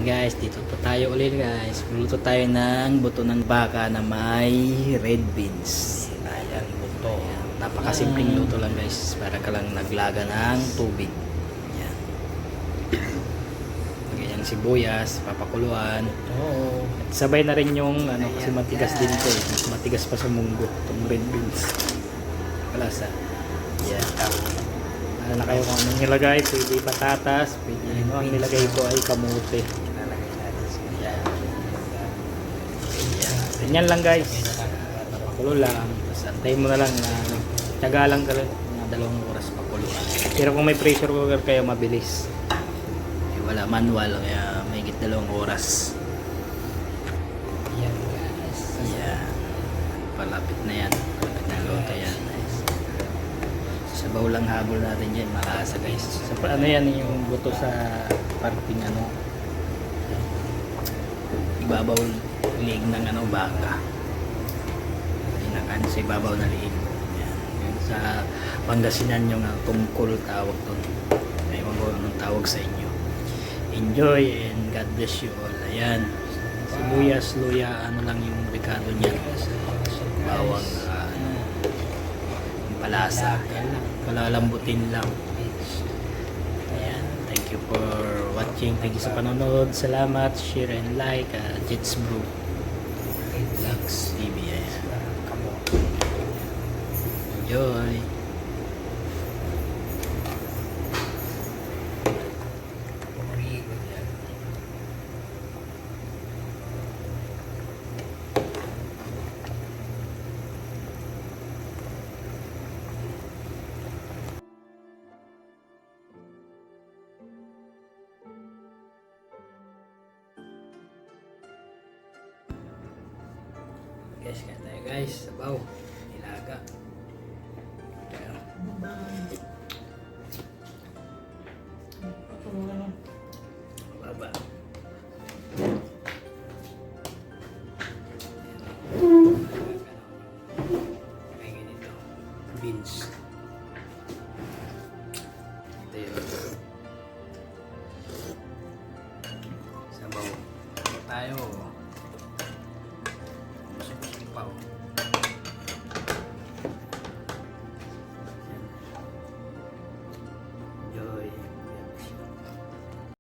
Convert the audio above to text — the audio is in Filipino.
Guys, dito po tayo ulit guys. Luluto tayo ng buto ng baka na may red beans. Ayan, buto. Napakasimpleng luto lang guys. Para ka lang naglaga ng tubig. Ayan. Lagyan sibuyas, papakuluan. Oo. At sabay na rin yung ano, kasi matigas din to eh. Mas matigas pa sa munggo. Itong red beans. Kalasa. Ayan. Ano na kayo kung anong nilagay? Pwede patatas. Pwede ano. Ang nilagay ko ay kamote. Ayan. Ganyan lang guys. Pakulo lang. Tapos antayin mo na lang na tiyaga lang ka lang. Mga 2 oras pakuluan. Pero kung may pressure cooker kayo, mabilis. Eh, wala manual. Kaya may 2 oras. Yan guys. Ayan. Palapit na yan. Palapit na luto yan. Sabaw lang habol natin dyan. Malasa guys. So, ano yan yung buto sa parting ano. Ibabaw liig ng ano, baka. Pinakan sa ibabaw na liig. Yan. Yan sa Pangasinan yung tungkol tawag doon. Ay mo anong tawag sa inyo. Enjoy and God bless you all. Ayan. Sibuyas, luya, ano lang yung rekado niya. Bawang ano, palasa. Palalambutin lang. Ayan. Thank you for watching. Thank you sa panonood. Salamat. Share and like. Jets Brew Vlogs TV. Ayan. Enjoy. Guys, kaya tayo guys. Sabaw. Nilaga.